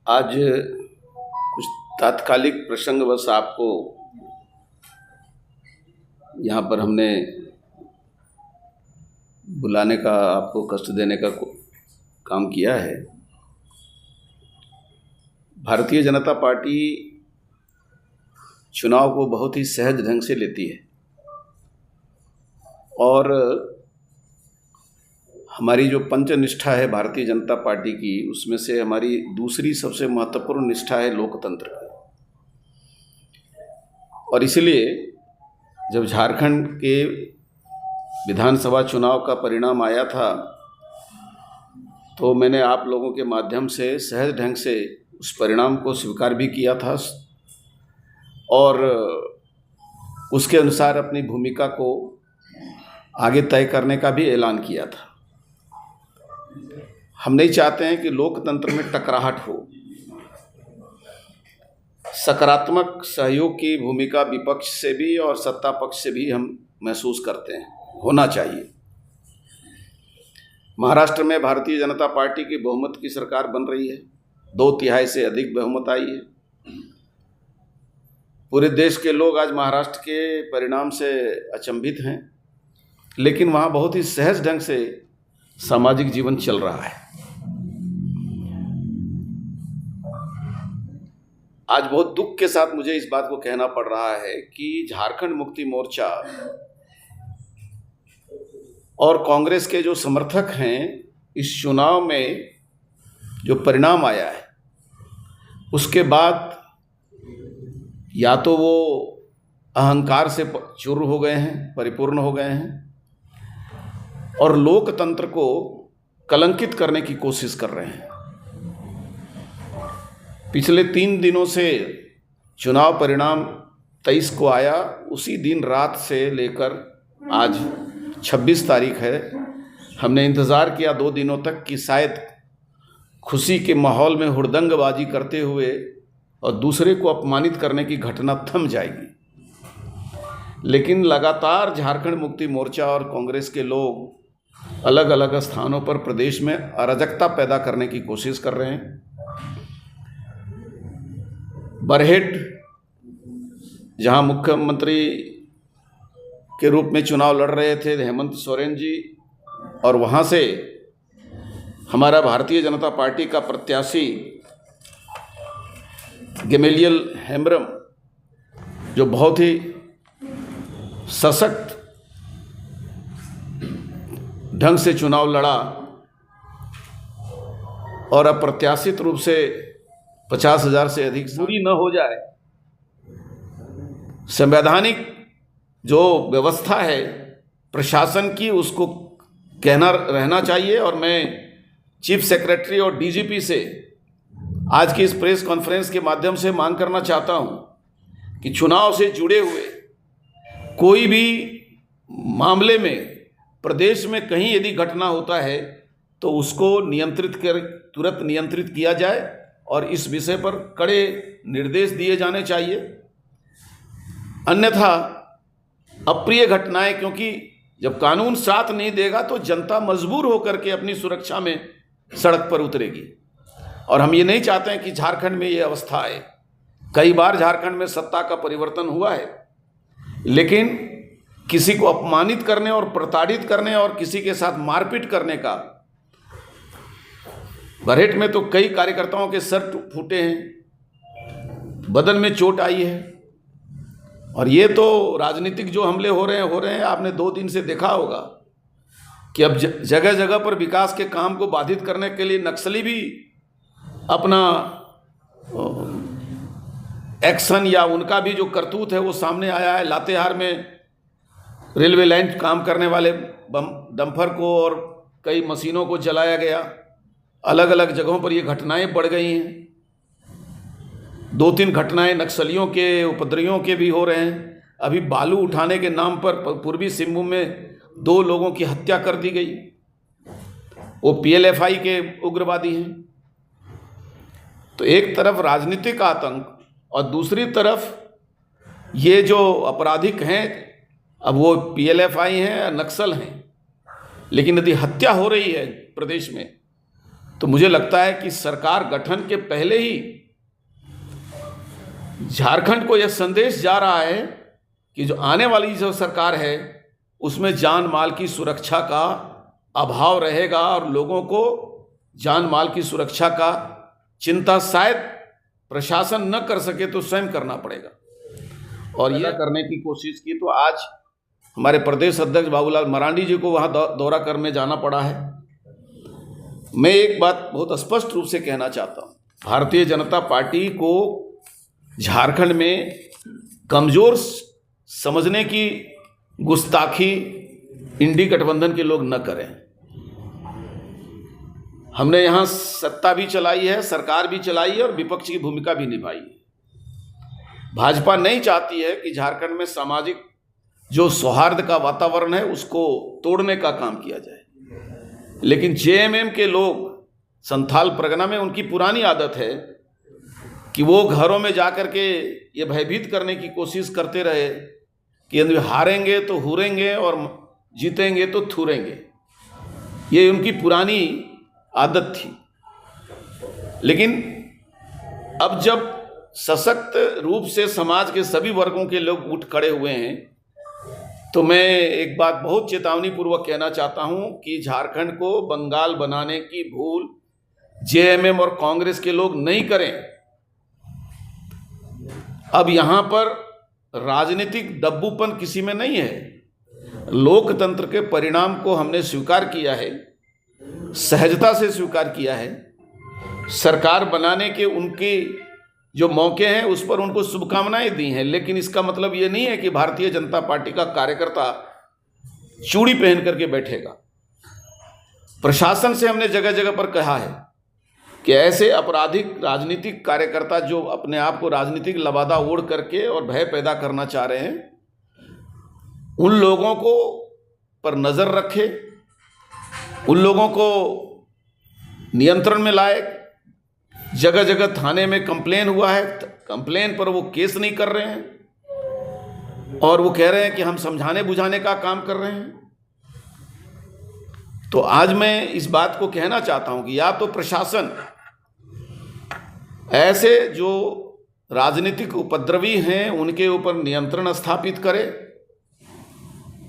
आज कुछ तात्कालिक प्रसंगवश आपको यहाँ पर हमने बुलाने का, आपको कष्ट देने का काम किया है। भारतीय जनता पार्टी चुनाव को बहुत ही सहज ढंग से लेती है और हमारी जो पंच निष्ठा है भारतीय जनता पार्टी की, उसमें से हमारी दूसरी सबसे महत्वपूर्ण निष्ठा है लोकतंत्र की। और इसलिए जब झारखंड के विधानसभा चुनाव का परिणाम आया था तो मैंने आप लोगों के माध्यम से सहज ढंग से उस परिणाम को स्वीकार भी किया था और उसके अनुसार अपनी भूमिका को आगे तय करने का भी ऐलान किया था। हम नहीं चाहते हैं कि लोकतंत्र में टकराहट हो। सकारात्मक सहयोग की भूमिका विपक्ष से भी और सत्ता पक्ष से भी हम महसूस करते हैं, होना चाहिए। महाराष्ट्र में भारतीय जनता पार्टी की बहुमत की सरकार बन रही है, 2/3 से अधिक बहुमत आई है। पूरे देश के लोग आज महाराष्ट्र के परिणाम से अचंभित हैं, लेकिन वहाँ बहुत ही सहज ढंग से सामाजिक जीवन चल रहा है। आज बहुत दुख के साथ मुझे इस बात को कहना पड़ रहा है कि झारखंड मुक्ति मोर्चा और कांग्रेस के जो समर्थक हैं, इस चुनाव में जो परिणाम आया है उसके बाद या तो वो अहंकार से चूर हो गए हैं, परिपूर्ण हो गए हैं और लोकतंत्र को कलंकित करने की कोशिश कर रहे हैं। पिछले 3 दिनों से चुनाव परिणाम 23 को आया, उसी दिन रात से लेकर आज 26 तारीख है, हमने इंतज़ार किया 2 दिनों तक कि शायद खुशी के माहौल में हुड़दंगबाजी करते हुए और दूसरे को अपमानित करने की घटना थम जाएगी। लेकिन लगातार झारखंड मुक्ति मोर्चा और कांग्रेस के लोग अलग अलग स्थानों पर प्रदेश में अराजकता पैदा करने की कोशिश कर रहे हैं। बरहेट, जहां मुख्यमंत्री के रूप में चुनाव लड़ रहे थे हेमंत सोरेन जी, और वहां से हमारा भारतीय जनता पार्टी का प्रत्याशी गेमेलियल हेम्ब्रम, जो बहुत ही सशक्त ढंग से चुनाव लड़ा और अप्रत्याशित रूप से 50,000 से अधिक पूरी न हो जाए। संवैधानिक जो व्यवस्था है प्रशासन की, उसको कहना रहना चाहिए। और मैं चीफ सेक्रेटरी और डीजीपी से आज की इस प्रेस कॉन्फ्रेंस के माध्यम से मांग करना चाहता हूं कि चुनाव से जुड़े हुए कोई भी मामले में प्रदेश में कहीं यदि घटना होता है तो उसको तुरंत नियंत्रित किया जाए और इस विषय पर कड़े निर्देश दिए जाने चाहिए। अन्यथा अप्रिय घटनाएं, क्योंकि जब कानून साथ नहीं देगा तो जनता मजबूर होकर के अपनी सुरक्षा में सड़क पर उतरेगी। और हम ये नहीं चाहते हैं कि झारखंड में ये अवस्था आए। कई बार झारखंड में सत्ता का परिवर्तन हुआ है, लेकिन किसी को अपमानित करने और प्रताड़ित करने और किसी के साथ मारपीट करने का, बरहेट में तो कई कार्यकर्ताओं के सर फूटे हैं, बदन में चोट आई है। और ये तो राजनीतिक जो हमले हो रहे हैं। आपने 2 दिन से देखा होगा कि अब जगह जगह पर विकास के काम को बाधित करने के लिए नक्सली भी अपना एक्शन या उनका भी जो करतूत है वो सामने आया है। लातेहार में रेलवे लाइन काम करने वाले डंपर को और कई मशीनों को जलाया गया। अलग अलग जगहों पर ये घटनाएं बढ़ गई हैं। 2-3 घटनाएं नक्सलियों के, उपद्रवियों के भी हो रहे हैं। अभी बालू उठाने के नाम पर पूर्वी सिंहभूम में 2 लोगों की हत्या कर दी गई। वो पीएलएफआई के उग्रवादी हैं। तो एक तरफ राजनीतिक आतंक और दूसरी तरफ ये जो आपराधिक हैं, अब वो पीएलएफआई हैं या नक्सल हैं, लेकिन यदि हत्या हो रही है प्रदेश में तो मुझे लगता है कि सरकार गठन के पहले ही झारखंड को यह संदेश जा रहा है कि जो आने वाली जो सरकार है उसमें जान माल की सुरक्षा का अभाव रहेगा और लोगों को जान माल की सुरक्षा का चिंता शायद प्रशासन न कर सके तो स्वयं करना पड़ेगा। और यह करने की कोशिश की तो आज हमारे प्रदेश अध्यक्ष बाबूलाल मरांडी जी को वहाँ दौरा करने जाना पड़ा है। मैं एक बात बहुत स्पष्ट रूप से कहना चाहता हूँ, भारतीय जनता पार्टी को झारखंड में कमज़ोर समझने की गुस्ताखी इंडी गठबंधन के लोग न करें। हमने यहाँ सत्ता भी चलाई है, सरकार भी चलाई है और विपक्ष की भूमिका भी निभाई है। भाजपा नहीं चाहती है कि झारखंड में सामाजिक जो सौहार्द का वातावरण है उसको तोड़ने का काम किया जाए, लेकिन जेएमएम के लोग संथाल परगना में उनकी पुरानी आदत है कि वो घरों में जाकर के ये भयभीत करने की कोशिश करते रहे कि हारेंगे तो हुरेंगे और जीतेंगे तो थूरेंगे। ये उनकी पुरानी आदत थी। लेकिन अब जब सशक्त रूप से समाज के सभी वर्गों के लोग उठ खड़े हुए हैं तो मैं एक बात बहुत चेतावनी पूर्वक कहना चाहता हूं कि झारखंड को बंगाल बनाने की भूल जेएमएम और कांग्रेस के लोग नहीं करें। अब यहां पर राजनीतिक दब्बूपन किसी में नहीं है। लोकतंत्र के परिणाम को हमने स्वीकार किया है, सहजता से स्वीकार किया है। सरकार बनाने के उनके जो मौके हैं उस पर उनको शुभकामनाएं दी हैं, लेकिन इसका मतलब ये नहीं है कि भारतीय जनता पार्टी का कार्यकर्ता चूड़ी पहन करके बैठेगा। प्रशासन से हमने जगह जगह पर कहा है कि ऐसे आपराधिक राजनीतिक कार्यकर्ता जो अपने आप को राजनीतिक लबादा ओढ़ करके और भय पैदा करना चाह रहे हैं, उन लोगों को पर नज़र रखे, उन लोगों को नियंत्रण में लाए। जगह जगह थाने में कंप्लेन हुआ है, कंप्लेन पर वो केस नहीं कर रहे हैं और वो कह रहे हैं कि हम समझाने बुझाने का काम कर रहे हैं। तो आज मैं इस बात को कहना चाहता हूं कि या तो प्रशासन ऐसे जो राजनीतिक उपद्रवी हैं उनके ऊपर नियंत्रण स्थापित करे।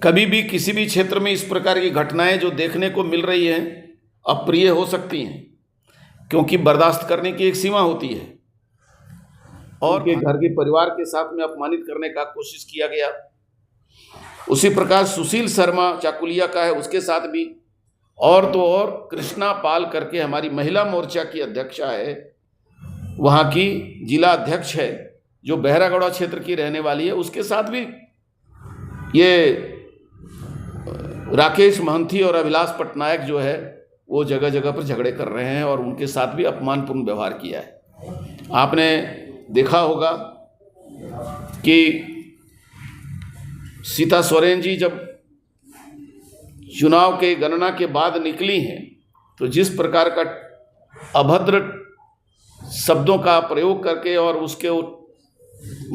कभी भी किसी भी क्षेत्र में इस प्रकार की घटनाएं जो देखने को मिल रही हैं अप्रिय हो सकती हैं, क्योंकि बर्दाश्त करने की एक सीमा होती है। और के घर के परिवार के साथ में अपमानित करने का कोशिश किया गया। उसी प्रकार सुशील शर्मा चाकुलिया का है, उसके साथ भी। और तो और कृष्णा पाल करके हमारी महिला मोर्चा की अध्यक्षा है, वहाँ की जिला अध्यक्ष है, जो बहरागौड़ा क्षेत्र की रहने वाली है, उसके साथ भी ये राकेश महंती और अभिलाष पटनायक जो है वो जगह जगह पर झगड़े कर रहे हैं और उनके साथ भी अपमानपूर्ण व्यवहार किया है। आपने देखा होगा कि सीता सोरेन जी जब चुनाव के गणना के बाद निकली हैं तो जिस प्रकार का अभद्र शब्दों का प्रयोग करके और उसके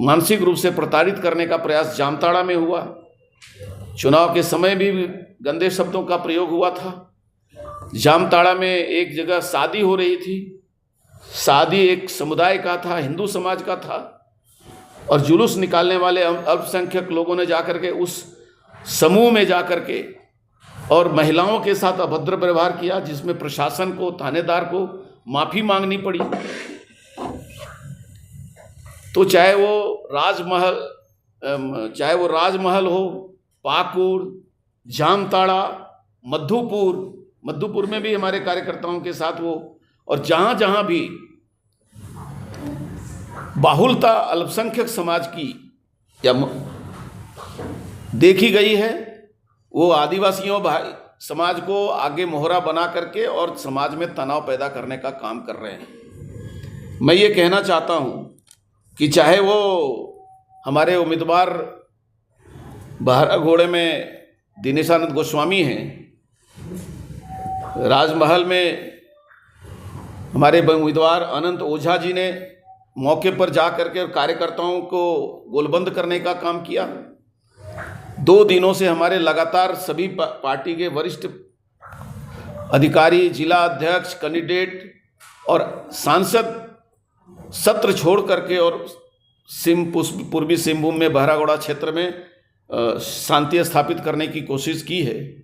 मानसिक रूप से प्रताड़ित करने का प्रयास जामताड़ा में हुआ। चुनाव के समय भी गंदे शब्दों का प्रयोग हुआ था। जामताड़ा में एक जगह शादी हो रही थी, शादी एक समुदाय का था, हिंदू समाज का था, और जुलूस निकालने वाले अल्पसंख्यक लोगों ने जाकर के उस समूह में जाकर के और महिलाओं के साथ अभद्र व्यवहार किया, जिसमें प्रशासन को, थानेदार को माफ़ी मांगनी पड़ी। तो चाहे वो राजमहल हो, पाकुड़, जामताड़ा, मधुपुर में भी हमारे कार्यकर्ताओं के साथ वो, और जहाँ जहाँ भी बाहुलता अल्पसंख्यक समाज की या देखी गई है, वो आदिवासियों भाई समाज को आगे मोहरा बना करके और समाज में तनाव पैदा करने का काम कर रहे हैं। मैं ये कहना चाहता हूँ कि चाहे वो हमारे उम्मीदवार बहरागोड़े में दिनेशानंद गोस्वामी हैं, राजमहल में हमारे उम्मीदवार अनंत ओझा जी ने मौके पर जा करके कार्यकर्ताओं को गोलबंद करने का काम किया। 2 दिनों से हमारे लगातार सभी पार्टी के वरिष्ठ अधिकारी, जिला अध्यक्ष, कैंडिडेट और सांसद सत्र छोड़ करके और पूर्वी सिंहभूम में बहरागोड़ा क्षेत्र में शांति स्थापित करने की कोशिश की है।